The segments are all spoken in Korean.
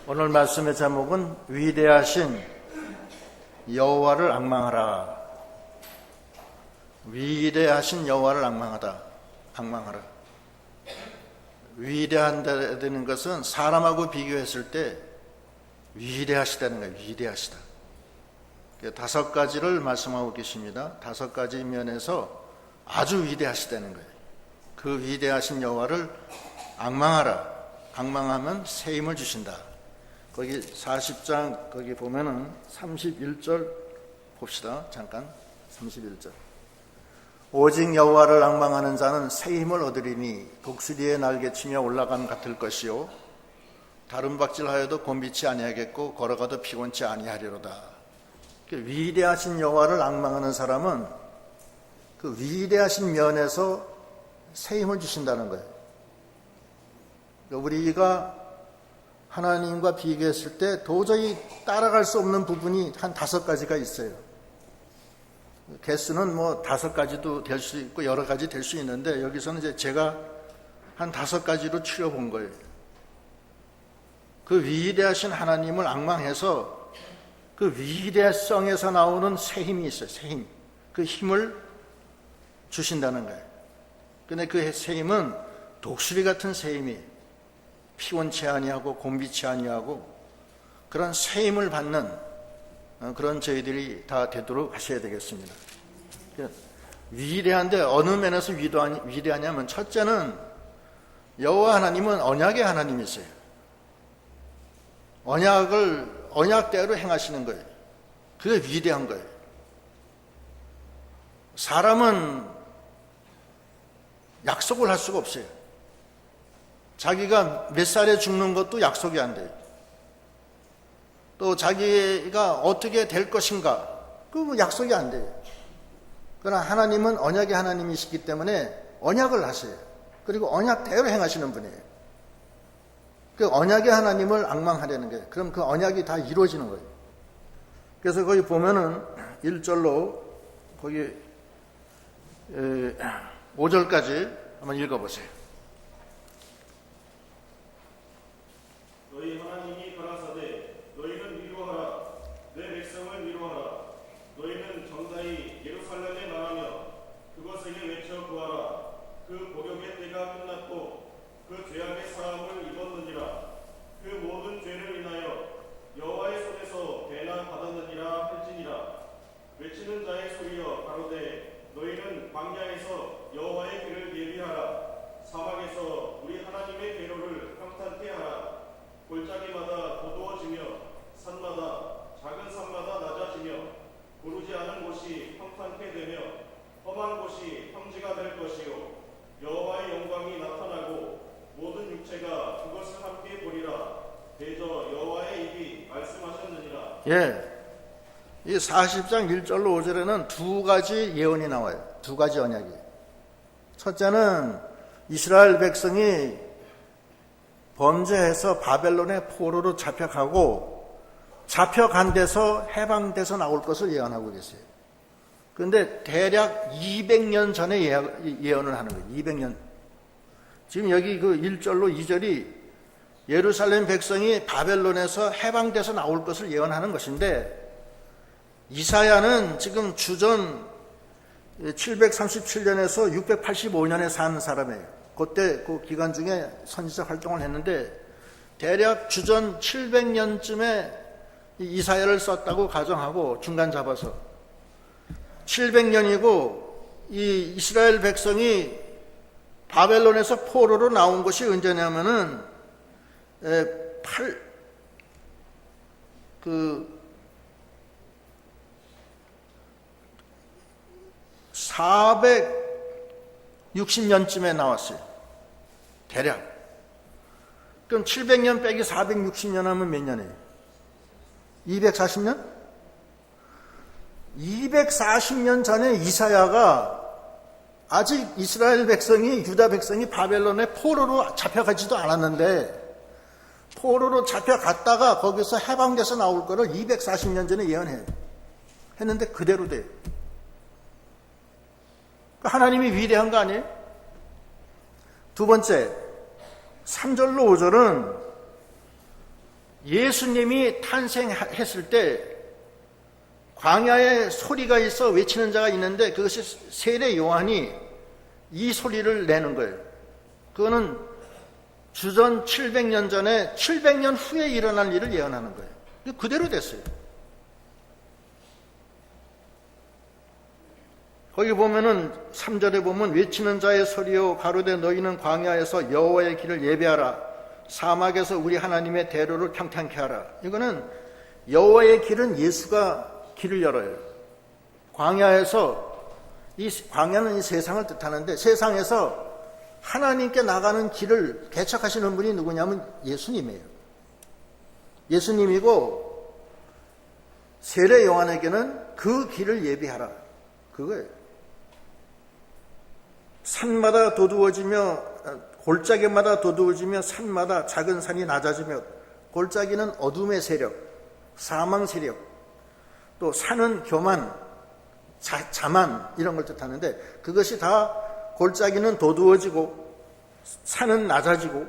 오늘 말씀의 제목은 위대하신 여호와를 앙망하라. 위대하신 여호와를 앙망하라. 위대한다는 것은 사람하고 비교했을 때 위대하시다는 거예요. 위대하시다. 5가지를 말씀하고 계십니다. 5가지 면에서 아주 위대하시다는 거예요. 그 위대하신 여호와를 앙망하라. 앙망하면 새 힘을 주신다. 거기 40장 거기 보면은 31절 봅시다. 잠깐 31절. 오직 여호와를 앙망하는 자는 새 힘을 얻으리니 독수리의 날개치며 올라감 같을 것이요 다른 박질하여도 곤비치 아니하겠고 걸어가도 피곤치 아니하리로다. 위대하신 여호와를 앙망하는 사람은 그 위대하신 면에서 새 힘을 주신다는 거예요. 우리가 하나님과 비교했을 때 도저히 따라갈 수 없는 부분이 한 5가지가 있어요. 개수는 5가지도 될 수 있고 여러 가지 될 수 있는데 여기서는 이제 제가 한 5가지로 추려본 거예요. 그 위대하신 하나님을 앙망해서 그 위대성에서 나오는 새 힘이 있어요. 새 힘. 그 힘을 주신다는 거예요. 근데 그 새 힘은 독수리 같은 새 힘이 피곤치 아니하고 곤비치 아니하고 그런 새 힘을 받는 그런 저희들이 다 되도록 하셔야 되겠습니다. 위대한데 어느 면에서 위대하냐면 첫째는 여호와 하나님은 언약의 하나님이세요. 언약을 언약대로 행하시는 거예요. 그게 위대한 거예요. 사람은 약속을 할 수가 없어요. 자기가 몇 살에 죽는 것도 약속이 안 돼요. 또 자기가 어떻게 될 것인가 그 약속이 안 돼요. 그러나 하나님은 언약의 하나님이시기 때문에 언약을 하세요. 그리고 언약대로 행하시는 분이에요. 그 언약의 하나님을 앙망하려는 거예요. 그럼 그 언약이 다 이루어지는 거예요. 그래서 거기 보면은 1절로 거기 5절까지 한번 읽어보세요. 너희 하나님이 가라사대 너희는 위로하라. 내 백성을 위로하라. 너희는 정다히 예루살렘에 말하며 그것에게 외쳐 구하라. 그 복역의 때가 끝났고 그 죄악의 사함을 입었느니라. 그 모든 죄를 인하여 여호와의 손에서 배나 받았느니라 할지니라. 외치는 자의 소리여 가로되 너희는 광야에서 여호와의 길을 예비하라. 사막에서 우리 하나님의 계로를 평탄케 하라. 골짜기마다 도두어지며 산마다 작은 산마다 낮아지며 고르지 않은 곳이 평탄케 되며 험한 곳이 평지가 될 것이요 여호와의 영광이 나타나고 모든 육체가 그것을 함께 보리라. 대저 여호와의 입이 말씀하셨느니라. 이 40장 1절로 5절에는 2가지 예언이 나와요. 2가지 언약이. 첫째는 이스라엘 백성이 범죄해서 바벨론의 포로로 잡혀가고 잡혀간 데서 해방돼서 나올 것을 예언하고 계세요. 그런데 대략 200년 전에 예언을 하는 거예요. 200년. 지금 여기 그 1절로 2절이 예루살렘 백성이 바벨론에서 해방돼서 나올 것을 예언하는 것인데 이사야는 지금 주전 737년에서 685년에 산 사람이에요. 그때 그 기간 중에 선지자 활동을 했는데 대략 주전 700년쯤에 이사야를 썼다고 가정하고 중간 잡아서 700년이고 이 이스라엘 백성이 바벨론에서 포로로 나온 것이 언제냐면은 460년쯤에 나왔어요. 대략. 그럼 700년 빼기 460년 하면 몇 년이에요? 240년? 240년 전에 이사야가 아직 이스라엘 백성이, 유다 백성이 바벨론에 포로로 잡혀가지도 않았는데 포로로 잡혀갔다가 거기서 해방돼서 나올 거를 240년 전에 예언해요. 했는데 그대로 돼요. 하나님이 위대한 거 아니에요? 두 번째, 3절로 5절은 예수님이 탄생했을 때 광야에 소리가 있어 외치는 자가 있는데 그것이 세례 요한이 이 소리를 내는 거예요. 그거는 주전 700년 전에 700년 후에 일어날 일을 예언하는 거예요. 그대로 됐어요. 거기 보면은 3절에 보면 외치는 자의 소리요 가로되 너희는 광야에서 여호와의 길을 예배하라 사막에서 우리 하나님의 대로를 평탄케 하라. 이거는 여호와의 길은 예수가 길을 열어요. 광야에서 광야는 이 세상을 뜻하는데 세상에서 하나님께 나가는 길을 개척하시는 분이 누구냐면 예수님이에요. 예수님이고 세례 요한에게는 그 길을 예비하라. 그거예요. 산마다 도두어지며 골짜기마다 도두어지며 산마다 작은 산이 낮아지며 골짜기는 어둠의 세력, 사망 세력, 또 산은 교만, 자만 이런 걸 뜻하는데 그것이 다 골짜기는 도두어지고 산은 낮아지고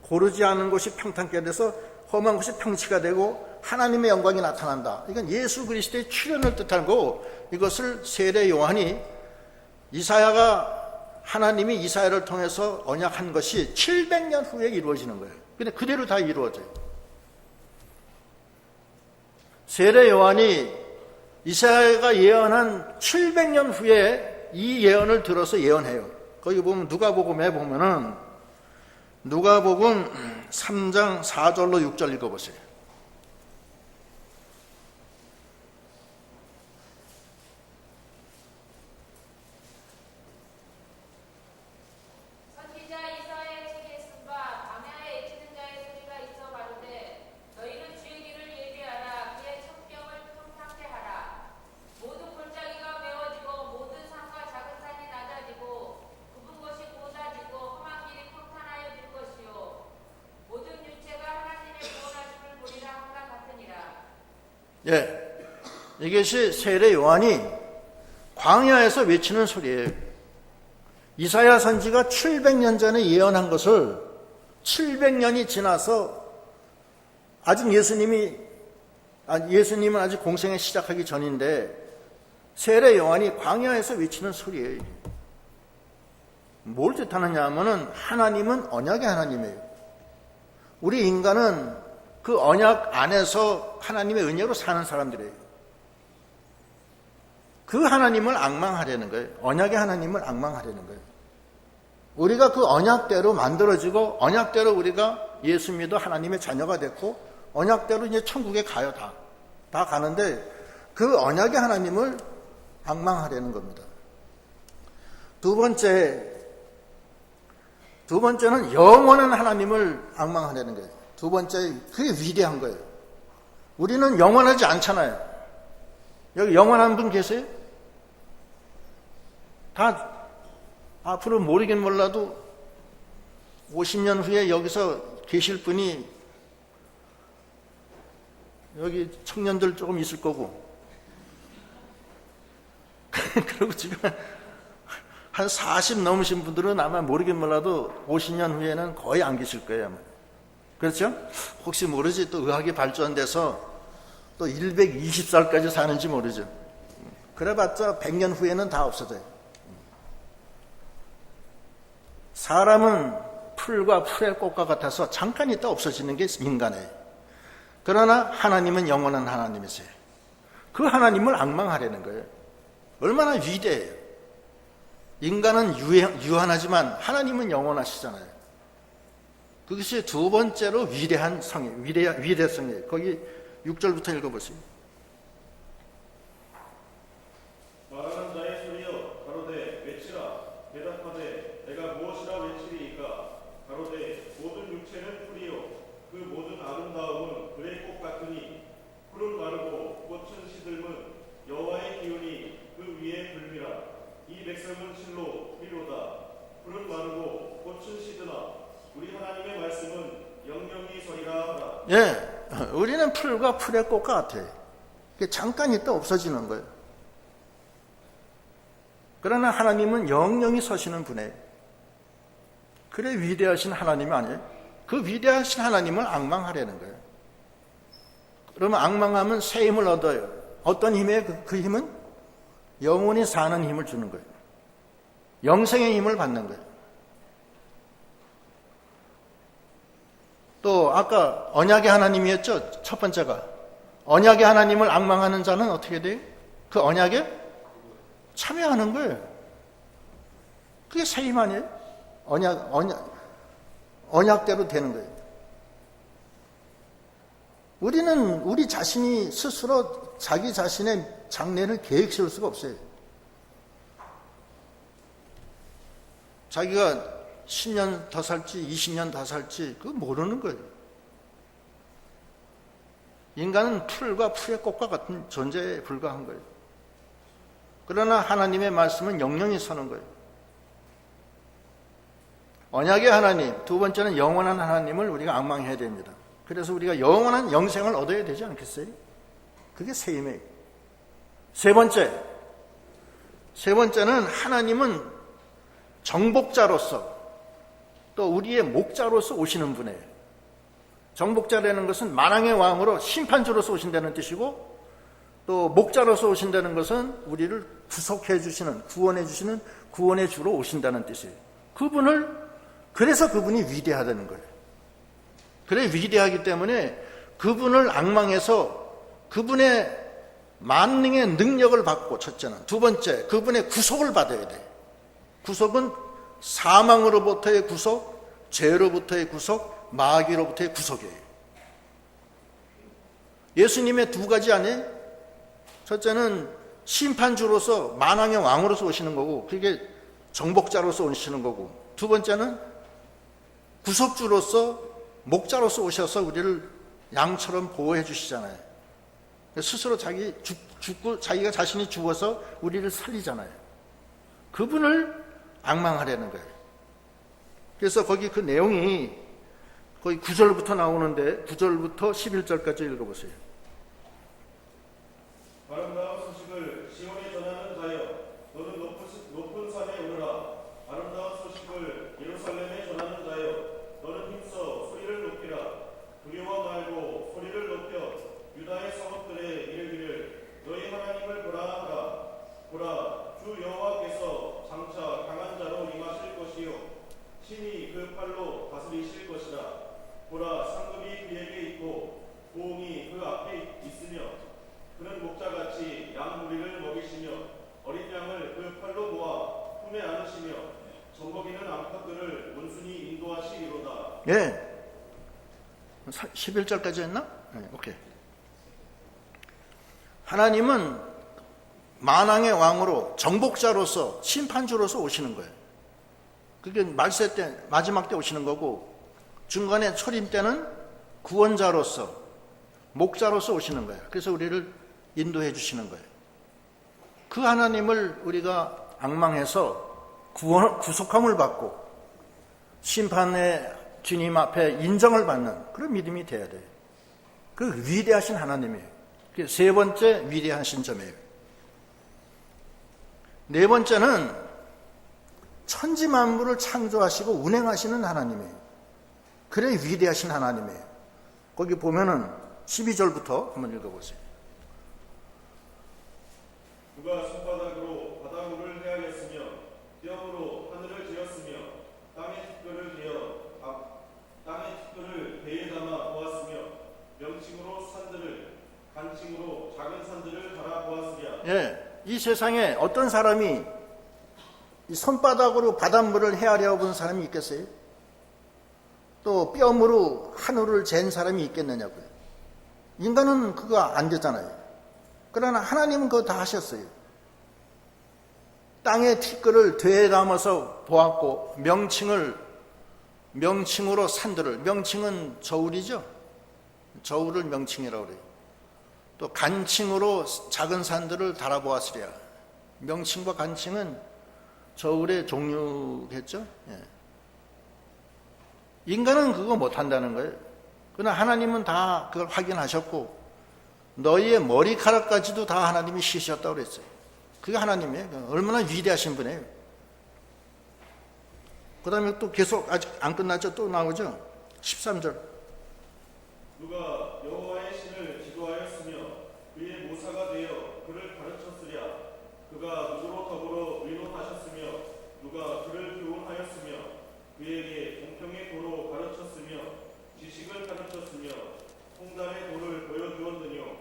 고르지 않은 곳이 평탄케 돼서 험한 곳이 평치가 되고 하나님의 영광이 나타난다. 이건 예수 그리스도의 출현을 뜻하는 거고 이것을 세례 요한이 이사야가 하나님이 이사야를 통해서 언약한 것이 700년 후에 이루어지는 거예요. 근데 그대로 다 이루어져요. 세례 요한이 이사야가 예언한 700년 후에 이 예언을 들어서 예언해요. 거기 보면 누가복음에 보면은 누가복음 3장 4절로 6절 읽어보세요. 선지자 이사야의 책에 쓴 바 광야에 외치는 자의 소리가 있어 가로되 너희는 주의 길을 예비하라 그의 천병을 평탄케 하라. 모든 골짜기가 메워지고 모든 산과 작은 산이 낮아지고 굽은 것이 곧아지고 험한 길이 평탄하여 질 것이요 모든 육체가 하나님의 구원하심을 보리라 함과 같으니라. 예, 이것이 세례 요한이 광야에서 외치는 소리예요. 이사야 선지가 700년 전에 예언한 것을 700년이 지나서 아직 예수님은 아직 공생에 시작하기 전인데 세례 요한이 광야에서 외치는 소리예요. 뭘 뜻하느냐 하면은 하나님은 언약의 하나님이에요. 우리 인간은 그 언약 안에서 하나님의 은혜로 사는 사람들이에요. 그 하나님을 앙망하려는 거예요. 언약의 하나님을 앙망하려는 거예요. 우리가 그 언약대로 만들어지고 언약대로 우리가 예수 믿어 하나님의 자녀가 됐고 언약대로 이제 천국에 가요. 다 가는데 그 언약의 하나님을 앙망하려는 겁니다. 두 번째는 영원한 하나님을 앙망하려는 거예요. 두 번째, 그게 위대한 거예요. 우리는 영원하지 않잖아요. 여기 영원한 분 계세요? 다 앞으로 모르긴 몰라도 50년 후에 여기서 계실 분이 여기 청년들 조금 있을 거고 그리고 지금 한 40 넘으신 분들은 아마 모르긴 몰라도 50년 후에는 거의 안 계실 거예요. 아마. 그렇죠? 혹시 모르지 또 의학이 발전돼서 또 120살까지 사는지 모르죠. 그래봤자 100년 후에는 다 없어져요. 사람은 풀과 풀의 꽃과 같아서 잠깐 있다 없어지는 게 인간이에요. 그러나 하나님은 영원한 하나님이세요. 그 하나님을 앙망하려는 거예요. 얼마나 위대해요. 인간은 유한하지만 하나님은 영원하시잖아요. 그것이 두 번째로 위대한 위대성이에요. 거기 6절부터 읽어보세요. 말하는 자의 소리여 가로되 외치라 대답하되 내가 무엇이라 외치리이까 가로되 모든 육체는 풀이요 그 모든 아름다움은 그의 꽃 같으니 푸른 마르고 꽃은 시들면 여호와의 기운이 그 위에 불미라 이 백성은 실로 필요다 푸른 마르고 꽃은 시드나 우리 하나님의 말씀은 영영이 서리라 하라. 예, 우리는 풀과 풀의 꽃과 같아요. 잠깐 있다 없어지는 거예요. 그러나 하나님은 영영이 서시는 분이에요. 그래 위대하신 하나님이 아니에요. 그 위대하신 하나님을 앙망하려는 거예요. 그러면 앙망하면 새 힘을 얻어요. 어떤 힘이에요? 그 힘은 영원히 사는 힘을 주는 거예요. 영생의 힘을 받는 거예요. 또 아까 언약의 하나님이었죠. 첫 번째가 언약의 하나님을 앙망하는 자는 어떻게 돼요? 그 언약에 참여하는 거예요. 그게 새 힘 아니에요? 언약대로 되는 거예요. 우리는 우리 자신이 스스로 자기 자신의 장래를 계획 세울 수가 없어요. 자기가 10년 더 살지 20년 더 살지 그거 모르는 거예요. 인간은 풀과 풀의 꽃과 같은 존재에 불과한 거예요. 그러나 하나님의 말씀은 영영이 서는 거예요. 언약의 하나님, 두 번째는 영원한 하나님을 우리가 앙망해야 됩니다. 그래서 우리가 영원한 영생을 얻어야 되지 않겠어요? 그게 새 힘이에요. 세 번째는 하나님은 정복자로서 또 우리의 목자로서 오시는 분이에요. 정복자라는 것은 만왕의 왕으로 심판주로서 오신다는 뜻이고 또 목자로서 오신다는 것은 우리를 구속해 주시는, 구원해 주시는 구원의 주로 오신다는 뜻이에요. 그래서 그분이 위대하다는 거예요. 그래 위대하기 때문에 그분을 앙망해서 그분의 만능의 능력을 받고 첫째는, 두 번째 그분의 구속을 받아야 돼요. 구속은 사망으로부터의 구속, 죄로부터의 구속, 마귀로부터의 구속이에요. 예수님의 두 가지 안에 첫째는 심판주로서 만왕의 왕으로서 오시는 거고 그게 정복자로서 오시는 거고 두 번째는 구속주로서 목자로서 오셔서 우리를 양처럼 보호해 주시잖아요. 스스로 죽고 자기가 자신이 죽어서 우리를 살리잖아요. 그분을 앙망하려는 거예요. 그래서 거기 그 내용이 거의 9절부터 나오는데 9절부터 11절까지 읽어보세요. 아름다운 소식을 시온에 전하는 자여, 너는 높은 산에 오르라. 아름다운 소식을 예루살렘에 전하는 자여, 너는 힘써 소리를 높이라. 두려워 말고 소리를 높여 유다의 성읍들에 이르기를 너희 하나님을 보라 하라. 보라, 주 여호와께서 장차 강한 자로 임하실 것이요 친히 그 팔로 다스리실 것이라. 보라, 상급이 그에게 있고 보응이 그 앞에 있으며 그는 목자같이 양 무리를 먹이시며 어린 양을 그 팔로 모아 품에 안으시며 젖먹이는 암컷들을 온순히 인도하시리로다. 예. 11절까지 했나? 네, 오케이. 하나님은 만왕의 왕으로 정복자로서 심판주로서 오시는 거예요. 그게 말세 때 마지막 때 오시는 거고 중간에 초림 때는 구원자로서 목자로서 오시는 거예요. 그래서 우리를 인도해 주시는 거예요. 그 하나님을 우리가 앙망해서 구속함을 받고 심판의 주님 앞에 인정을 받는 그런 믿음이 돼야 돼요. 그 위대하신 하나님이에요. 그게 세 번째 위대하신 점이에요. 네 번째는 천지 만물을 창조하시고 운행하시는 하나님이에요. 그래 위대하신 하나님이에요. 거기 보면은 12절부터 한번 읽어보세요. 누가 손바닥으로 바닷물을 헤아렸으며 뼘으로 하늘을 지었으며 땅의 티끌을 배에 담아 보았으며 명칭으로 산들을 간칭으로 작은 산들을 달아 보았으랴. 예, 이 세상에 어떤 사람이 이 손바닥으로 바닷물을 헤아려 본 사람이 있겠어요? 또 뼘으로 하늘을 잰 사람이 있겠느냐고요. 인간은 그거 안 되잖아요. 그러나 하나님은 그거 다 하셨어요. 땅의 티끌을 되에 담아서 보았고 명칭으로 산들을, 명칭은 저울이죠. 저울을 명칭이라고 그래요. 또 간칭으로 작은 산들을 달아보았으랴. 명칭과 간칭은 저울의 종류겠죠. 예. 인간은 그거 못한다는 거예요. 그러나 하나님은 다 그걸 확인하셨고 너희의 머리카락까지도 다 하나님이 시셨다고 그랬어요. 그게 하나님이에요. 얼마나 위대하신 분이에요. 그 다음에 또 계속 아직 안 끝났죠. 또 나오죠. 13절. 누가 여호와의 신을 기도하여 의사가 되어 그를 가르쳤으랴. 그가 누구로 더불어 의논하셨으며 누가 그를 교훈하였으며 그에게 공평의 도로 가르쳤으며 지식을 가르쳤으며 통달의 도를 보여주었느뇨.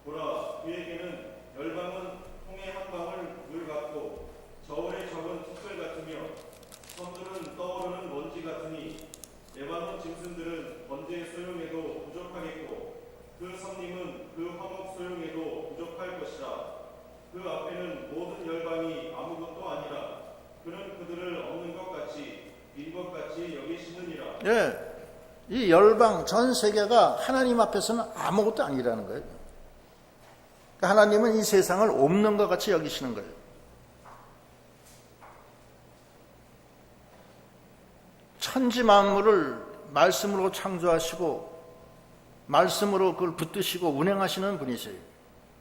보라, 그에게는 열방은 통의 한 방울 물 같고 저울의 적은 티끌 같으며 섬들은 떠오르는 먼지 같으니 레바논 짐승들은 번제의 소용에도 부족하겠고 그 섬님은 그 화목 소용에도 부족할 것이라. 그 앞에는 모든 열방이 아무것도 아니라 그는 그들을 없는 것 같이 빈 것 같이 여기시느니라. 예, 이 열방 전 세계가 하나님 앞에서는 아무것도 아니라는 거예요. 그러니까 하나님은 이 세상을 없는 것 같이 여기시는 거예요. 천지 만물을 말씀으로 창조하시고 말씀으로 그걸 붙드시고 운행하시는 분이세요.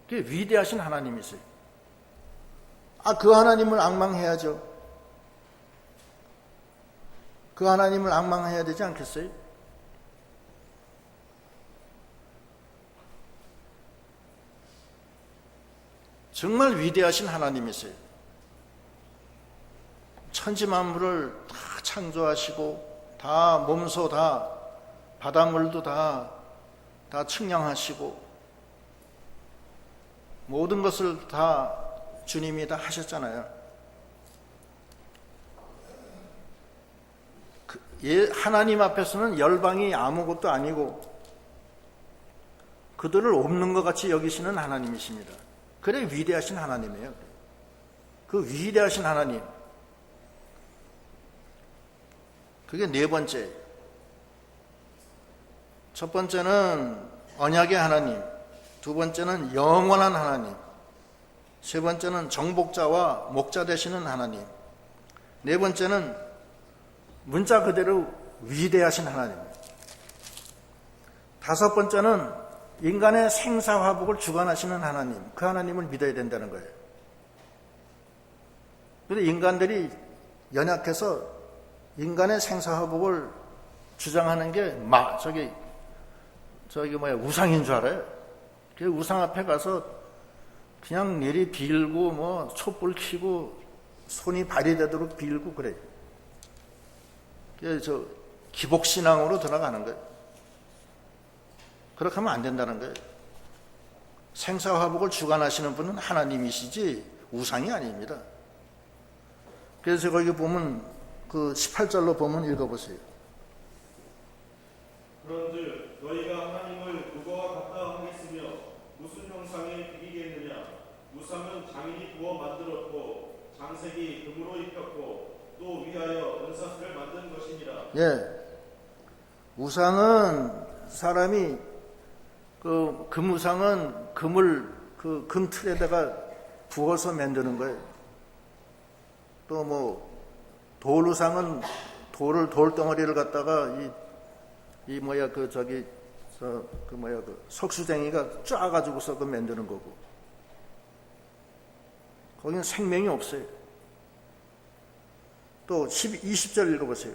그게 위대하신 하나님이세요. 그 하나님을 앙망해야죠. 그 하나님을 앙망해야 되지 않겠어요? 정말 위대하신 하나님이세요. 천지 만물을 다 창조하시고 다 몸소 다 바닷물도 다 측량하시고 모든 것을 다 주님이 다 하셨잖아요. 하나님 앞에서는 열방이 아무것도 아니고 그들을 없는 것 같이 여기시는 하나님이십니다. 그래 위대하신 하나님이에요. 그 위대하신 하나님, 그게 네 번째. 첫 번째는 언약의 하나님, 두 번째는 영원한 하나님, 세 번째는 정복자와 목자 되시는 하나님, 네 번째는 문자 그대로 위대하신 하나님, 다섯 번째는 인간의 생사화복을 주관하시는 하나님, 그 하나님을 믿어야 된다는 거예요. 그런데 인간들이 연약해서 인간의 생사화복을 주장하는 게 우상인 줄 알아요. 그 우상 앞에 가서 그냥 내리 빌고 촛불 켜고 손이 발이 되도록 빌고 그래요. 그래서 기복신앙으로 들어가는 거예요. 그렇게 하면 안 된다는 거예요. 생사화복을 주관하시는 분은 하나님이시지 우상이 아닙니다. 그래서 거기 보면 그 18절로 보면 읽어보세요. 그런즉 너희가 하나님을 누구와 같다 하겠으며 무슨 형상에 비기겠느냐. 우상은 장인이 구워 만들었고 장색이 금으로 입혔고 또 위하여 은사슬을 만든 것이니라. 예, 우상은 사람이 금우상은 금을 그 금틀에다가 부어서 만드는 거예요. 또 돌우상은 돌덩어리를 갖다가 석수쟁이가 쫙가지고서 그 만드는 거고. 거기는 생명이 없어요. 또 20절 읽어보세요.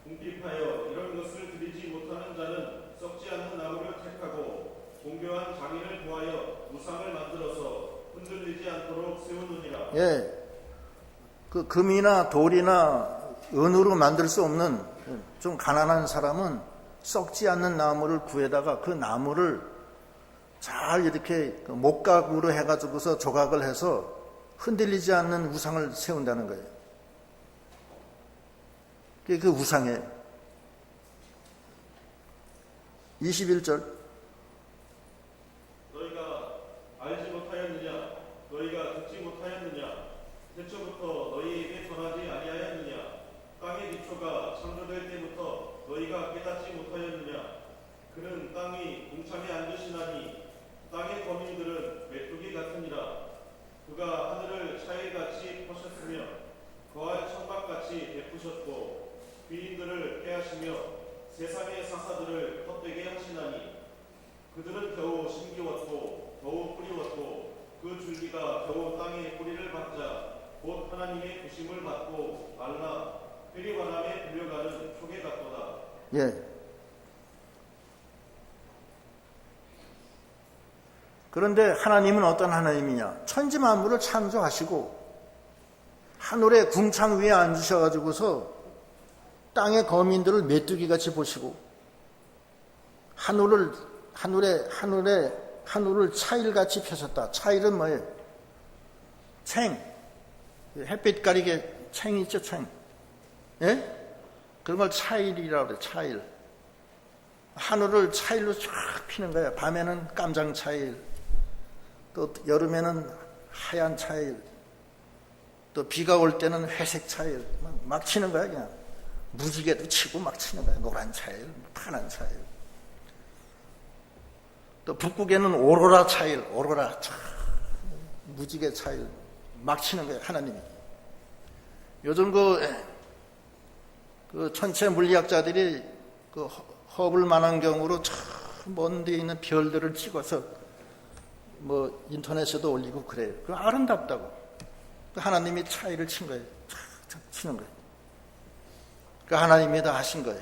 궁핍하여 이런 것을 드리지 못하는 자는 썩지 않는 나무를 택하고 공교한 장인을 구하여 우상을 만들어서 흔들리지 않도록 세우느니라. 예, 그 금이나 돌이나 은으로 만들 수 없는 좀 가난한 사람은 썩지 않는 나무를 구해다가 그 나무를 잘 이렇게 목각으로 해가지고서 조각을 해서 흔들리지 않는 우상을 세운다는 거예요. 그게 그 우상이에요. 21절. 너희가 알지 못하였느냐? 너희가 듣지 못하였느냐? 태초부터 너희에게 전하지 아니하였느냐? 땅의 기초가 창조될 때부터 너희가 깨닫지 못하였느냐? 그는 땅이 궁창에 앉으시나니 땅의 거민들은 메뚜기 같으니라. 그가 하늘을 차일같이 퍼셨으며 거할 천박같이 베푸셨고 귀인들을 패하시며 세상의 사사들을 헛되게 하시나니 그들은 겨우 심기웠고 겨우 뿌리웠고 그 줄기가 겨우 땅에 뿌리를 박자 곧 하나님의 부심을 받고 말라 회리관함에 불려가는 초계 같도다. 예. 그런데 하나님은 어떤 하나님이냐? 천지 만물을 창조하시고 하늘의 궁창 위에 앉으셔가지고서 땅의 거민들을 메뚜기같이 보시고 하늘을 차일같이 펴셨다. 차일은 뭐예요? 챙. 햇빛 가리개 챙 있죠, 챙. 예? 그런 걸 차일이라고 그래요, 차일. 하늘을 차일로 쫙 피는 거예요. 밤에는 깜장 차일, 또 여름에는 하얀 차일, 또 비가 올 때는 회색 차일. 막 치는 거야, 그냥. 무지개도 치고 막 치는 거야. 노란 차일, 파란 차일. 또 북극에는 오로라 차일, 오로라, 무지개 차일. 막 치는 거예요, 하나님이. 요즘 그 천체 물리학자들이 그 허블 망원경으로 저 먼 데 있는 별들을 찍어서 뭐 인터넷에도 올리고 그래요. 그 아름답다고. 그 하나님이 차이를 친 거예요. 착착 치는 거예요. 그 하나님이 다 하신 거예요.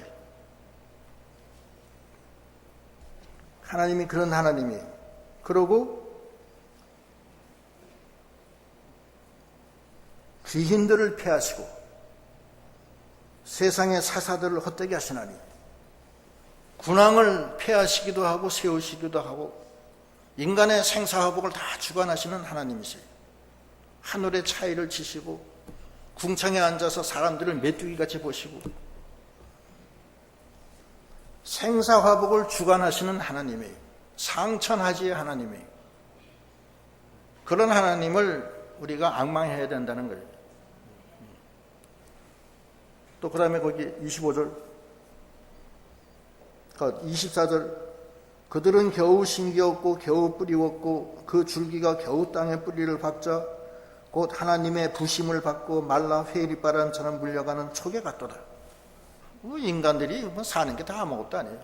하나님이 그런 하나님이에요. 그러고 귀신들을 패하시고 세상의 사사들을 헛되게 하시나니 군왕을 패하시기도 하고 세우시기도 하고 인간의 생사화복을 다 주관하시는 하나님이세요. 하늘의 차이를 치시고 궁창에 앉아서 사람들을 메뚜기같이 보시고 생사화복을 주관하시는 하나님이에요. 상천하지의 하나님이에요. 그런 하나님을 우리가 앙망해야 된다는 거예요. 또 그 다음에 거기 25절 24절 그들은 겨우 심기었고 겨우 뿌리웠고 그 줄기가 겨우 땅에 뿌리를 박자 곧 하나님의 부심을 받고 말라 회리바람처럼 물려가는 촉에 같도다. 인간들이 뭐 사는 게 다 아무것도 아니에요.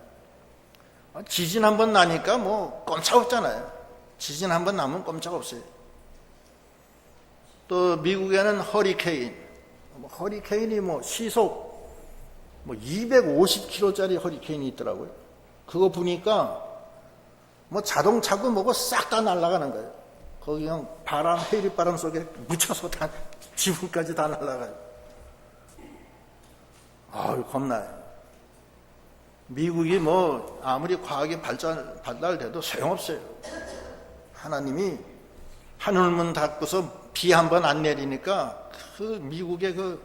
지진 한번 나니까 뭐 꼼짝없잖아요. 지진 한번 나면 꼼짝없어요. 또 미국에는 허리케인이 뭐 시속 뭐 250km짜리 허리케인이 있더라고요. 그거 보니까 뭐 자동차고 뭐고 싹 다 날아가는 거예요. 거기 그냥 회리바람 속에 묻혀서 다 지붕까지 다 날아가요. 아유, 겁나요. 미국이 뭐 아무리 과학이 발달돼도 소용없어요. 하나님이 하늘문 닫고서 비 한 번 안 내리니까 그 미국의 그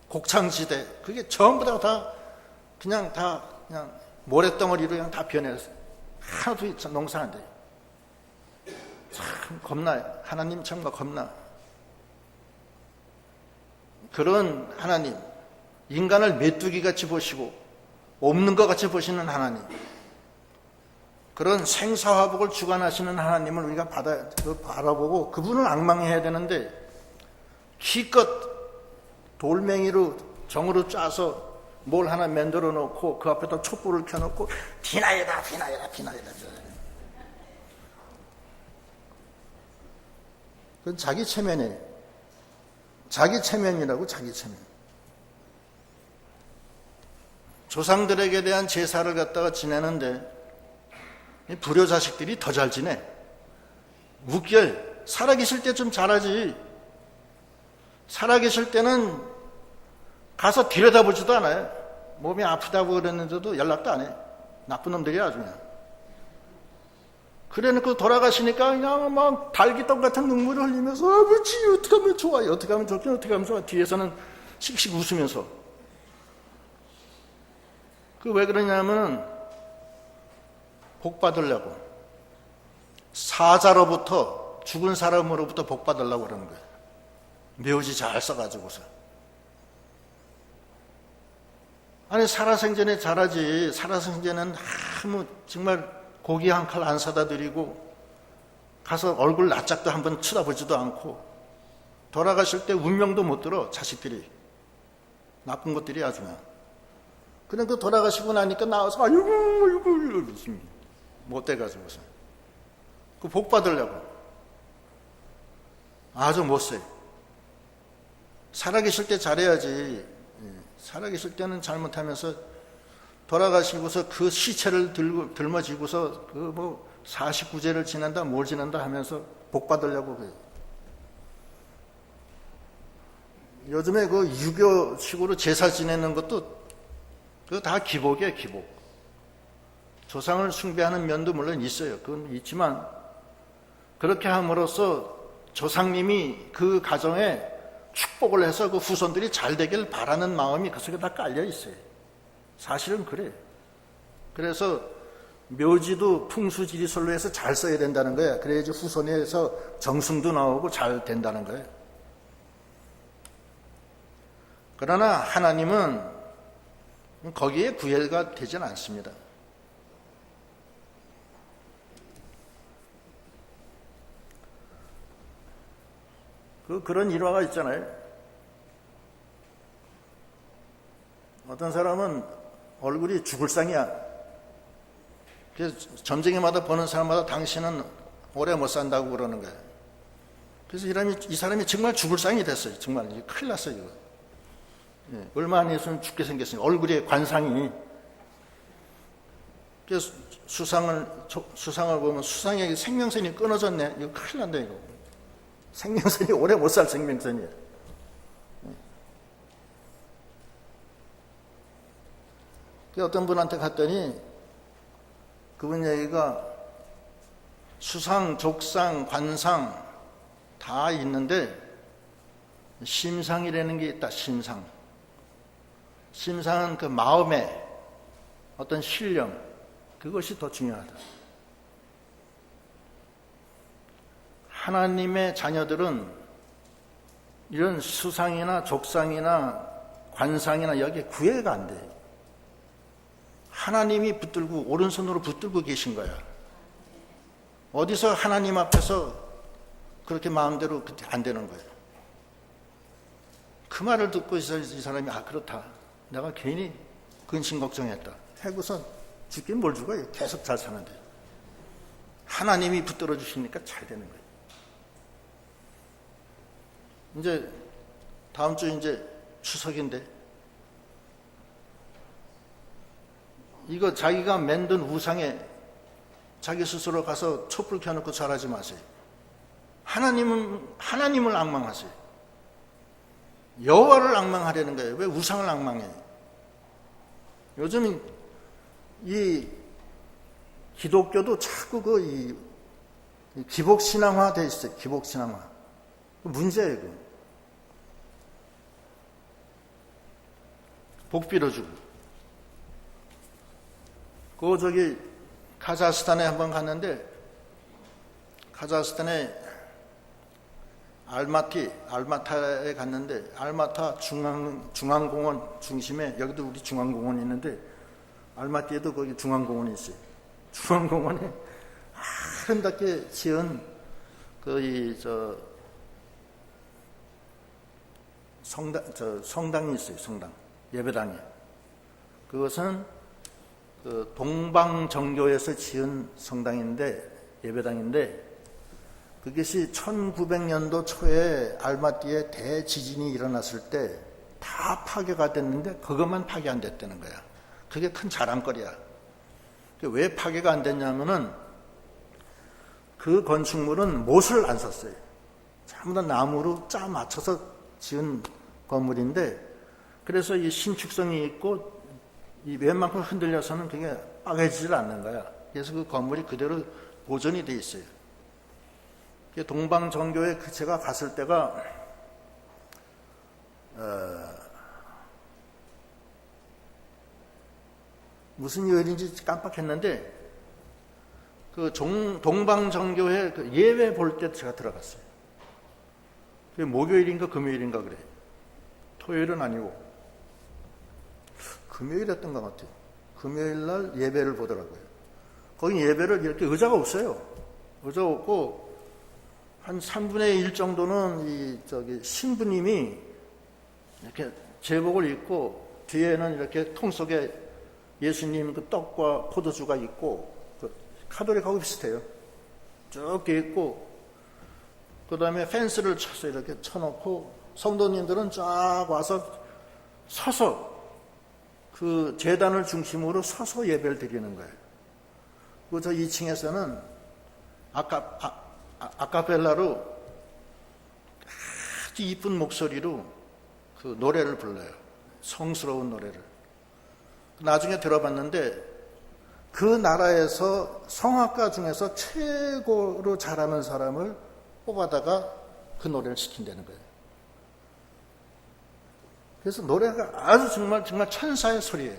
곡창지대 그게 전부 다 그냥 모래덩어리로 그냥 다 변해서 하나도 농사 안 돼요. 참 겁나요. 하나님 참가 겁나. 그런 하나님, 인간을 메뚜기같이 보시고 없는 것 같이 보시는 하나님, 그런 생사화복을 주관하시는 하나님을 우리가 바라보고 그분을 앙망해야 되는데 기껏 돌멩이로 정으로 짜서 뭘 하나 만들어 놓고 그 앞에다 촛불을 켜놓고 비나이다. 그건 자기 체면이에요. 자기 체면이라고, 자기 체면. 조상들에게 대한 제사를 갖다가 지내는데 불효 자식들이 더 잘 지내. 웃겨요. 살아계실 때 좀 잘하지. 살아계실 때는 가서 들여다보지도 않아요. 몸이 아프다고 그랬는데도 연락도 안 해. 나쁜 놈들이야 아주 그냥. 그래놓고 돌아가시니까 그냥 막 달기떡 같은 눈물을 흘리면서 아버지 어떻게 하면 좋아요. 어떻게 하면 좋긴 어떻게 하면 좋아. 뒤에서는 씩씩 웃으면서. 그 왜 그러냐면 복 받으려고. 사자로부터 죽은 사람으로부터 복 받으려고 그러는 거예요. 묘지 잘 써가지고서. 아니 살아생전에 잘하지. 살아생전에는 아무 정말 고기 한 칼 안 사다 드리고 가서 얼굴 낯짝도 한번 쳐다보지도 않고 돌아가실 때 운명도 못 들어. 자식들이 나쁜 것들이 아주 그냥 그 돌아가시고 나니까 나와서 아이고 못 돼가지고서 그 복 받으려고 아주 못 써요. 살아계실 때 잘해야지. 살아계실 때는 잘못하면서 돌아가시고서 그 시체를 들머지고서 그 뭐 49제를 지낸다 뭘 지낸다 하면서 복 받으려고 그래요. 요즘에 그 유교식으로 제사 지내는 것도 그거 다 기복이에요, 기복. 조상을 숭배하는 면도 물론 있어요. 그건 있지만 그렇게 함으로써 조상님이 그 가정에 축복을 해서 그 후손들이 잘 되길 바라는 마음이 그 속에 다 깔려 있어요. 사실은 그래요. 그래서 묘지도 풍수지리설로 해서 잘 써야 된다는 거예요. 그래야지 후손에서 정승도 나오고 잘 된다는 거예요. 그러나 하나님은 거기에 구애가 되지는 않습니다. 그런 일화가 있잖아요. 어떤 사람은 얼굴이 죽을 상이야. 그래서 점쟁이마다 보는 사람마다 당신은 오래 못 산다고 그러는 거예요. 그래서 이 사람이 정말 죽을 상이 됐어요. 정말 큰일 났어요. 이거. 예, 얼마 안 있으면 죽게 생겼어요. 얼굴에 관상이. 그래서 수상을 보면 수상에 생명선이 끊어졌네. 이거 큰일 난다 이거. 생명선이 오래 못 살 생명선이에요. 어떤 분한테 갔더니 그분 얘기가 수상, 족상, 관상 다 있는데 심상이라는 게 있다. 심상은 그 마음의 어떤 신령, 그것이 더 중요하다. 하나님의 자녀들은 이런 수상이나 족상이나 관상이나 여기에 구애가 안 돼요. 하나님이 붙들고 오른손으로 붙들고 계신 거야. 어디서 하나님 앞에서 그렇게 마음대로 안 되는 거예요. 그 말을 듣고 이 사람이 그렇다. 내가 괜히 근심 걱정했다. 해고선 죽긴 뭘 죽어요. 계속 잘 사는데. 하나님이 붙들어 주시니까 잘 되는 거예요. 이제 다음 주 이제 추석인데 이거 자기가 만든 우상에 자기 스스로 가서 촛불 켜놓고 절하지 마세요. 하나님을 앙망하세요. 여호와를 앙망하려는 거예요. 왜 우상을 앙망해요? 요즘 이 기독교도 자꾸 이 기복신앙화 돼 있어요. 기복신앙화. 문제예요. 이거. 복 빌어주고. 저기 카자흐스탄에 한번 갔는데 카자흐스탄에 알마타에 갔는데 알마타 중앙공원 중심에 여기도 우리 중앙공원이 있는데 알마티에도 거기 중앙공원이 있어요. 중앙공원에 아름답게 지은 성당이 있어요. 성당 예배당이. 그것은 동방정교에서 지은 성당인데 예배당인데 그것이 1900년도 초에 알마티에 대지진이 일어났을 때 다 파괴가 됐는데 그것만 파괴 안 됐다는 거야. 그게 큰 자랑거리야. 왜 파괴가 안 됐냐면은 그 건축물은 못을 안 썼어요. 전부 다 나무로 짜 맞춰서 지은 건물인데 그래서 이 신축성이 있고 이 웬만큼 흔들려서는 그게 빠개지질 않는 거야. 그래서 그 건물이 그대로 보존이 돼 있어요. 동방정교에 제가 갔을 때가 무슨 요일인지 깜빡했는데 그 동방정교회 그 예배 볼 때 제가 들어갔어요. 그게 목요일인가 금요일인가 그래. 토요일은 아니고 금요일이었던 것 같아요. 금요일 날 예배를 보더라고요. 거기 예배를 이렇게 의자가 없어요. 의자 없고 한 3분의 1 정도는 신부님이 이렇게 제복을 입고 뒤에는 이렇게 통 속에 예수님 그 떡과 포도주가 있고 카톨릭하고 비슷해요. 쭉 돼 있고 그 다음에 펜스를 쳐서 이렇게 쳐놓고 성도님들은 쫙 와서 서서 그 제단을 중심으로 서서 예배를 드리는 거예요. 그리고 저 2층에서는 아카펠라로 아주 이쁜 목소리로 그 노래를 불러요. 성스러운 노래를. 나중에 들어봤는데 그 나라에서 성악가 중에서 최고로 잘하는 사람을 뽑아다가 그 노래를 시킨다는 거예요. 그래서 노래가 아주 정말 천사의 소리예요.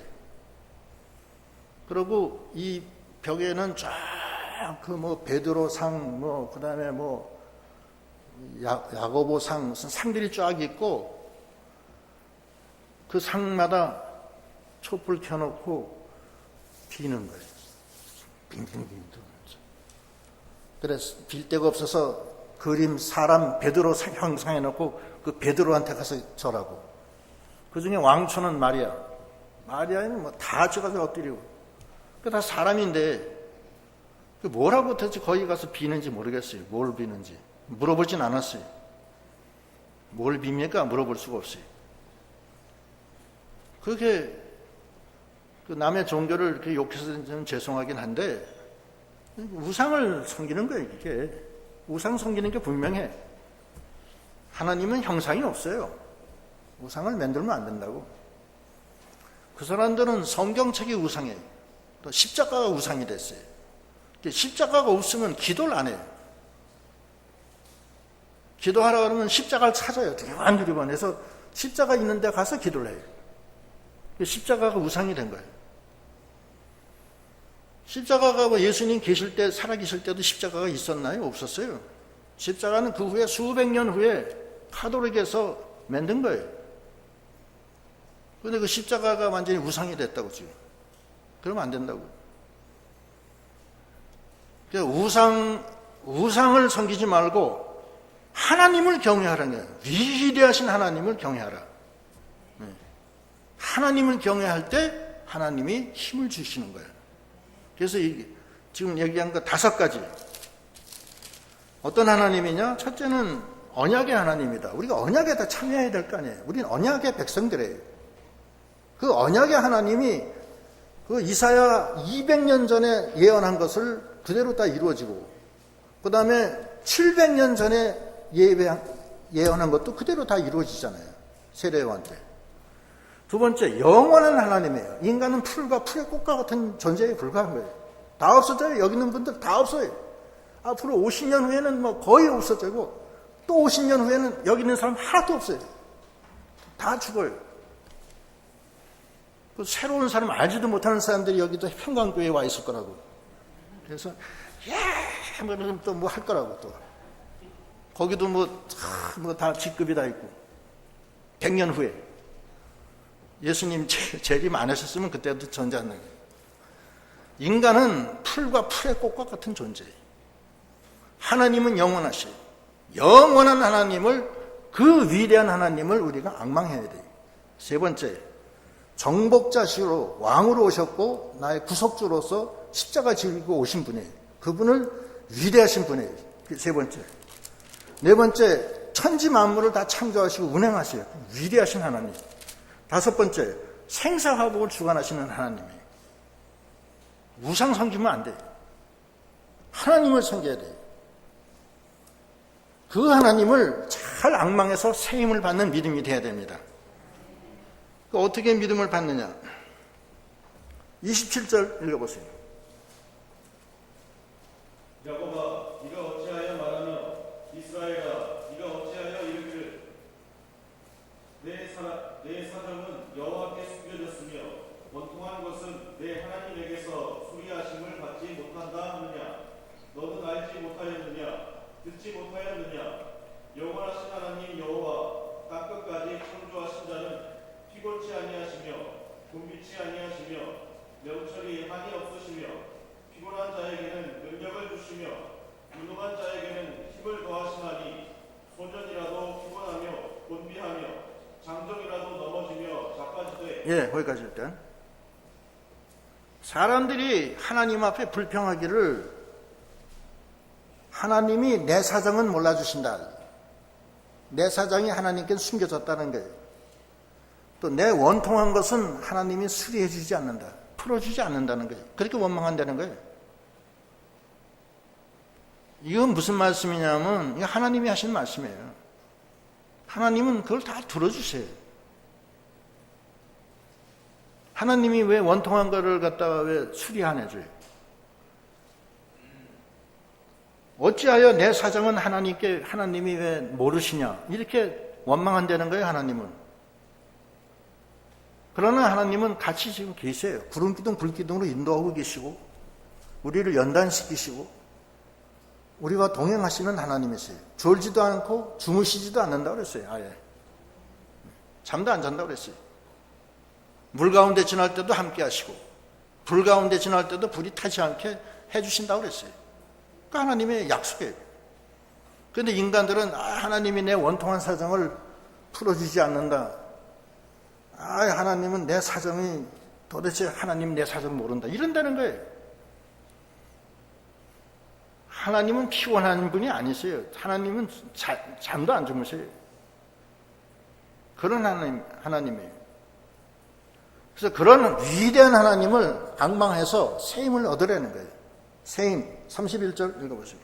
그리고 이 벽에는 쫙 그 뭐 베드로상 뭐 그다음에 뭐 야고보상 무슨 상들이 쫙 있고 그 상마다 촛불 켜놓고 비는 거예요. 빙빙빙. 그래서 빌 데가 없어서 그림 사람 베드로 형상해놓고 그 베드로한테 가서 절하고 그 중에 왕초는 마리아는 뭐 다 져가지고 엎드리고 그 다 사람인데 뭐라고 도대체 거기 가서 비는지 모르겠어요. 뭘 비는지 물어보진 않았어요. 뭘 빕니까? 물어볼 수가 없어요. 그게 그 남의 종교를 이렇게 욕해서 좀 죄송하긴 한데 우상을 섬기는 거예요. 이게 우상 섬기는 게 분명해. 하나님은 형상이 없어요. 우상을 만들면 안 된다고. 그 사람들은 성경책이 우상이에요. 또 십자가가 우상이 됐어요. 십자가가 없으면 기도를 안 해요. 기도하라 그러면 십자가를 찾아요. 두리번 해서 십자가 있는 데 가서 기도를 해요. 십자가가 우상이 된 거예요. 십자가가 뭐 예수님 계실 때, 살아계실 때도 십자가가 있었나요? 없었어요. 십자가는 그 후에 수백 년 후에 카톨릭에서 만든 거예요. 그런데 그 십자가가 완전히 우상이 됐다고 지금. 그러면 안 된다고. 우상을 섬기지 말고 하나님을 경외하라는 거예요. 위대하신 하나님을 경외하라. 하나님을 경외할 때 하나님이 힘을 주시는 거예요. 그래서 지금 얘기한 거 5가지. 어떤 하나님이냐? 첫째는 언약의 하나님이다. 우리가 언약에 다 참여해야 될 거 아니에요. 우리는 언약의 백성들이에요. 그 언약의 하나님이 그 이사야 200년 전에 예언한 것을 그대로 다 이루어지고 그 다음에 700년 전에 예언한 것도 그대로 다 이루어지잖아요. 세례요한 때. 두 번째, 영원한 하나님이에요. 인간은 풀과 풀의 꽃과 같은 존재에 불과한 거예요. 다 없어져요. 여기 있는 분들 다 없어요. 앞으로 50년 후에는 뭐 거의 없어지고 또 50년 후에는 여기 있는 사람 하나도 없어요. 다 죽어요. 그 새로운 사람 알지도 못하는 사람들이 여기도 평강교회에 와 있을 거라고. 그래서 또 뭐 할 거라고 또 거기도 뭐 다 직급이 다 있고 100년 후에 예수님 재림 안 하셨으면 그때도 전제하는 거예요. 인간은 풀과 풀의 꽃과 같은 존재예요. 하나님은 영원하시요. 영원한 하나님을 그 위대한 하나님을 우리가 앙망해야 돼요. 세 번째, 정복자시로 왕으로 오셨고 나의 구속주로서 십자가 지고 오신 분이에요. 그분을 위대하신 분이에요. 세 번째. 네 번째, 천지 만물을 다 창조하시고 운행하세요. 위대하신 하나님. 5번째, 생사화복을 주관하시는 하나님이에요. 우상 섬기면 안 돼요. 하나님을 섬겨야 돼요. 그 하나님을 잘 앙망해서 세임을 받는 믿음이 돼야 됩니다. 어떻게 믿음을 받느냐? 27절 읽어보세요. 야곱아, 네가 어찌하여 말하며 이스라엘아, 네가 어찌하여 이르기를 내 사정은 여호와께 숨겨졌으며 원통한 것은 내 하나님에게서 수리하심을 받지 못한다 하느냐? 너는 알지 못하였느냐? 듣지 못하였느냐? 영원하신 하나님 여호와 땅끝까지 창조하신 자는 피곤치 아니하시며 곤비치 아니하시며 명철이 한이 없으시며 피곤한 자에게는 능력을 주시며 유능한 자에게는 힘을 더하시나니 소년이라도 피곤하며 곤비하며 장정이라도 넘어지며 자빠지되. 예, 거기까지 일단. 사람들이 하나님 앞에 불평하기를 하나님이 내 사정은 몰라주신다. 내 사정이 하나님께 숨겨졌다는 거예요. 또 내 원통한 것은 하나님이 수리해 주지 않는다. 풀어주지 않는다는 거예요. 그렇게 원망한다는 거예요. 이건 무슨 말씀이냐면 이거 하나님이 하신 말씀이에요. 하나님은 그걸 다 들어주세요. 하나님이 왜 원통한 거를 갖다가 왜 수리 안 해줘요? 어찌하여 내 사정은 하나님이 왜 모르시냐? 이렇게 원망한다는 거예요, 하나님은. 그러나 하나님은 같이 지금 계세요. 구름기둥, 불기둥으로 인도하고 계시고, 우리를 연단시키시고, 우리와 동행하시는 하나님이세요. 졸지도 않고 주무시지도 않는다고 그랬어요, 아예. 잠도 안 잔다고 그랬어요. 물 가운데 지날 때도 함께 하시고, 불 가운데 지날 때도 불이 타지 않게 해주신다고 그랬어요. 그 하나님의 약속이에요. 그런데 인간들은 하나님이 내 원통한 사정을 풀어주지 않는다. 하나님은 내 사정이 도대체 하나님 내 사정 모른다. 이런다는 거예요. 하나님은 피곤한 분이 아니세요. 하나님은 잠도 안 주무세요. 그런 하나님이에요. 그래서 그런 위대한 하나님을 앙망해서 새 힘을 얻으려는 거예요. 새 힘. 31절 읽어보세요.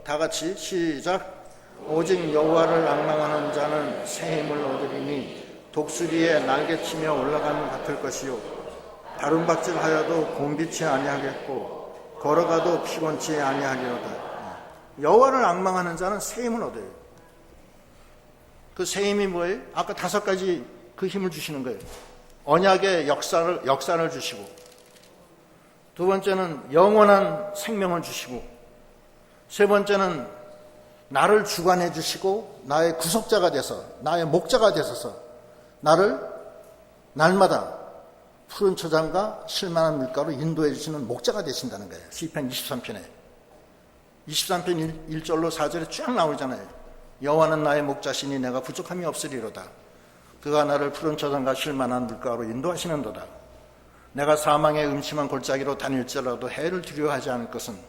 다 같이 시작. 오직 여호와를 앙망하는 자는 새 힘을 얻으리니 독수리에 날개치며 올라가는 같을 것이요 다름박질하여도 곤비치 아니하겠고 걸어가도 피곤치 아니하리로다. 여호와를 앙망하는 자는 새 힘을 얻어요. 그 새 힘이 뭐예요? 아까 5가지 그 힘을 주시는 거예요. 언약의 역사를 주시고, 두 번째는 영원한 생명을 주시고, 세 번째는 나를 주관해 주시고 나의 구속자가 돼서 나의 목자가 되셔서 나를 날마다 푸른 초장과 실만한 물가로 인도해 주시는 목자가 되신다는 거예요. 시편 23편에 23편 1절로 4절에 쫙 나오잖아요. 여호와는 나의 목자시니 내가 부족함이 없으리로다. 그가 나를 푸른 초장과 실만한 물가로 인도하시는도다. 내가 사망의 음침한 골짜기로 다닐지라도 해를 두려워하지 않을 것은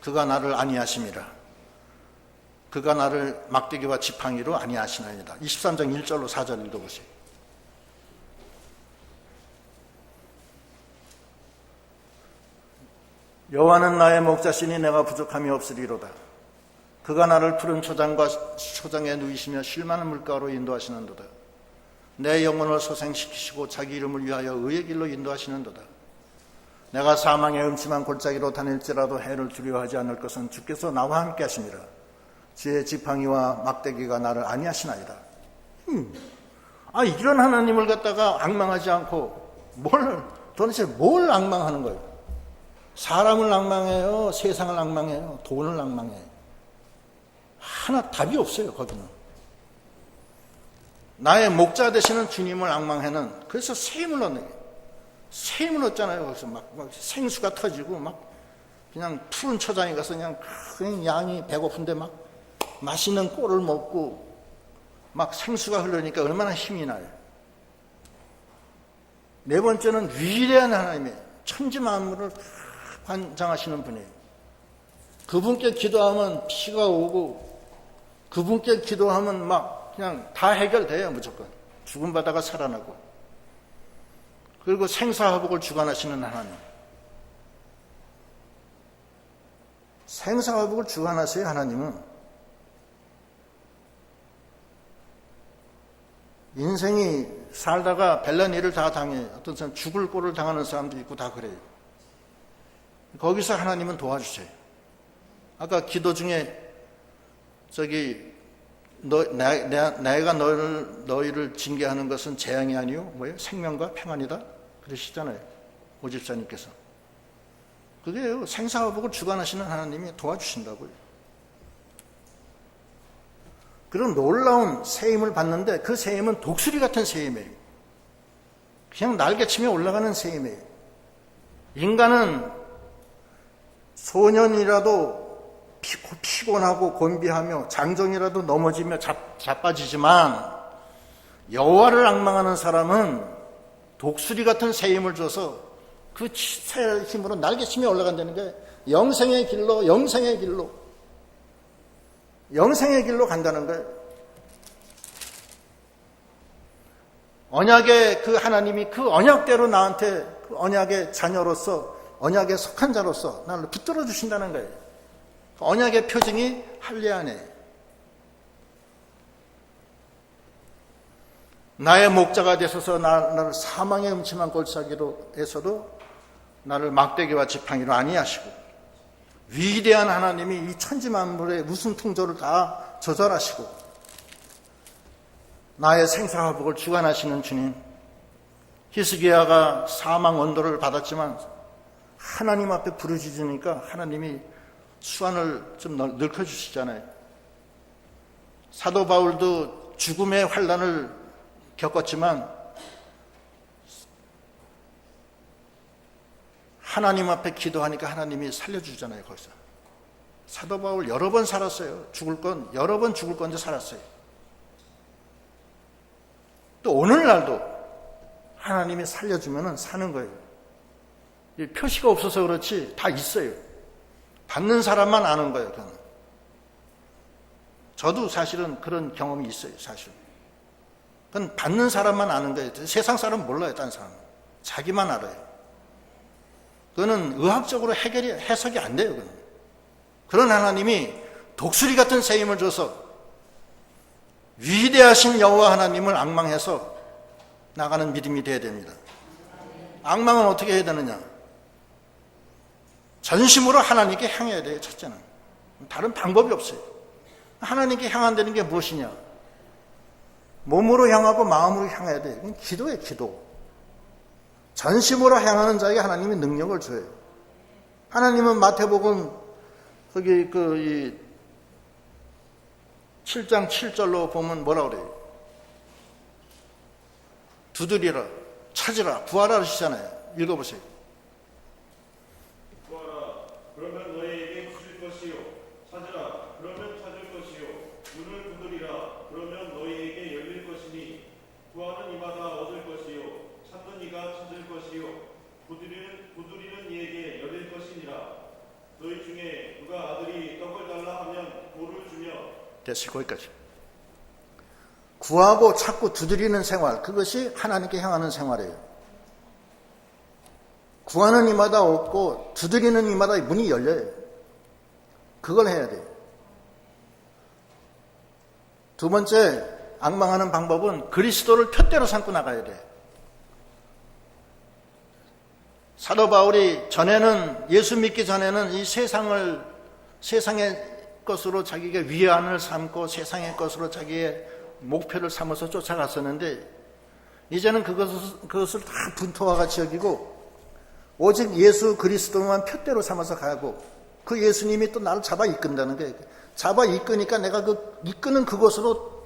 그가 나를 아니하심이라. 그가 나를 막대기와 지팡이로 아니하시나이다. 23장 1절로 4절 읽어보세요. 여호와는 나의 목자시니 내가 부족함이 없으리로다. 그가 나를 푸른 초장에 누이시며 쉴만한 물가로 인도하시는도다. 내 영혼을 소생시키시고 자기 이름을 위하여 의의 길로 인도하시는도다. 내가 사망의 음침한 골짜기로 다닐지라도 해를 두려워하지 않을 것은 주께서 나와 함께 하심이라. 주의 지팡이와 막대기가 나를 아니하시나이다. 이런 하나님을 갖다가 앙망하지 않고 도대체 뭘 앙망하는 거예요? 사람을 앙망해요? 세상을 앙망해요? 돈을 앙망해요? 하나 답이 없어요. 거기는 나의 목자 되시는 주님을 앙망하는, 그래서 새 힘을 얻는 거예요. 새 힘을 얻잖아요. 그래서 막 생수가 터지고 막 그냥 푸른 초장에 가서 그냥 양이 배고픈데 막 맛있는 꼴을 먹고 막 생수가 흐르니까 얼마나 힘이 나요. 네 번째는 위대한 하나님이에요. 천지 만물을 관장하시는 분이에요. 그분께 기도하면 피가 오고, 그분께 기도하면 막 그냥 다 해결돼요. 무조건 죽음 바다가 살아나고. 그리고 생사화복을 주관하시는 하나님. 생사화복을 주관하세요. 하나님은 인생이 살다가 별난 일을 다 당해. 어떤 사람 죽을 꼴을 당하는 사람도 있고 다 그래요. 거기서 하나님은 도와주세요. 아까 기도 중에 내가 너희를 징계하는 것은 재앙이 아니요 뭐예요? 생명과 평안이다 그러시잖아요. 오집사님께서. 그게요, 생사화복을 주관하시는 하나님이 도와주신다고요. 그런 놀라운 새 힘을 받는데 그 새 힘은 독수리 같은 새 힘이에요. 그냥 날개치며 올라가는 새 힘이에요. 인간은 소년이라도 피곤하고 곤비하며 장정이라도 넘어지며 자빠지지만 여호와를 앙망하는 사람은 독수리 같은 새 힘을 줘서 그 새 힘으로 날개치며 올라간다는 게 영생의 길로 간다는 거예요. 언약의 그 하나님이 그 언약대로 나한테 그 언약의 자녀로서 언약에 속한 자로서 나를 붙들어 주신다는 거예요. 언약의 표징이 할례 안에 나의 목자가 되셔서 나를 사망의 음침한 골짜기로에서도 나를 막대기와 지팡이로 안위하시고, 위대한 하나님이 이 천지만물의 우승통조를 다 조절하시고 나의 생사화복을 주관하시는 주님, 히스기야가 사망 언도를 받았지만 하나님 앞에 부르짖으니까 하나님이 수완을 좀 넓혀주시잖아요. 사도 바울도 죽음의 환난을 겪었지만 하나님 앞에 기도하니까 하나님이 살려주잖아요. 거기서 사도 바울 여러 번 살았어요. 여러 번 죽을 건데 살았어요. 또 오늘날도 하나님이 살려주면 사는 거예요. 표시가 없어서 그렇지 다 있어요. 받는 사람만 아는 거예요. 그건. 저도 사실은 그런 경험이 있어요. 사실. 그건 받는 사람만 아는 거예요. 세상 사람은 몰라요. 다른 사람은. 자기만 알아요. 그거는 의학적으로 해석이 안 돼요. 그건. 그런 하나님이 독수리 같은 새 힘을 줘서 위대하신 여호와 하나님을 앙망해서 나가는 믿음이 되어야 됩니다. 앙망은 어떻게 해야 되느냐? 전심으로 하나님께 향해야 돼요. 첫째는. 다른 방법이 없어요. 하나님께 향한다는 게 무엇이냐? 몸으로 향하고 마음으로 향해야 돼요. 이건 기도예요. 기도. 전심으로 향하는 자에게 하나님이 능력을 줘요. 하나님은 마태복음 거기 7장 7절로 보면 뭐라 그래요? 두드리라, 찾으라, 구하라 하시잖아요. 읽어보세요. 구하라, 그러면 너희에게 주실 것이요. 찾으라, 그러면 찾을 것이요. 문을 두드리라, 그러면 너희에게 열릴 것이니 구하는 이마다 얻을 것이요. 찾는 이가 찾을 것이요. 두드리는 이에게 열릴 것이니라. 너희 중에 누가 아들이 떡을 달라 하면 돌을 주며. 됐어요. 거기까지. 구하고 찾고 두드리는 생활, 그것이 하나님께 향하는 생활이에요. 구하는 이마다 얻고 두드리는 이마다 문이 열려요. 그걸 해야 돼요. 두 번째, 앙망하는 방법은 그리스도를 표대로 삼고 나가야 돼요. 사도 바울이 전에는, 예수 믿기 전에는 이 세상의 것으로 자기가 위안을 삼고 세상의 것으로 자기의 목표를 삼아서 쫓아갔었는데, 이제는 그것을 다 분토와 같이 여기고 오직 예수 그리스도만 표대로 삼아서 가고, 그 예수님이 또 나를 잡아 이끈다는 거예요. 잡아 이끄니까 내가 그 이끄는 그곳으로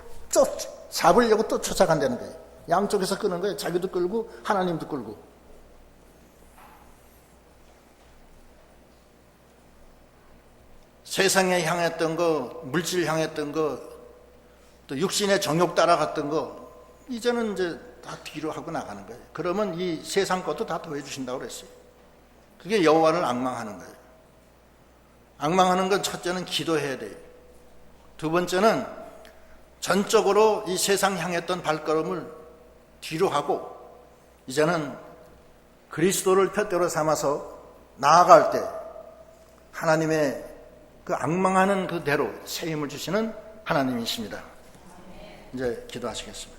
잡으려고 또 쫓아간다는 거예요. 양쪽에서 끄는 거예요. 자기도 끌고 하나님도 끌고. 세상에 향했던 거, 물질 향했던 거, 또 육신의 정욕 따라갔던 거, 이제는 이제 다 뒤로 하고 나가는 거예요. 그러면 이 세상 것도 다 더해주신다고 그랬어요. 그게 여호와를 앙망하는 거예요. 앙망하는 건 첫째는 기도해야 돼요. 두 번째는 전적으로 이 세상 향했던 발걸음을 뒤로 하고 이제는 그리스도를 표대로 삼아서 나아갈 때 하나님의 그 앙망하는 그대로 새 힘을 주시는 하나님이십니다. 이제 기도하시겠습니다.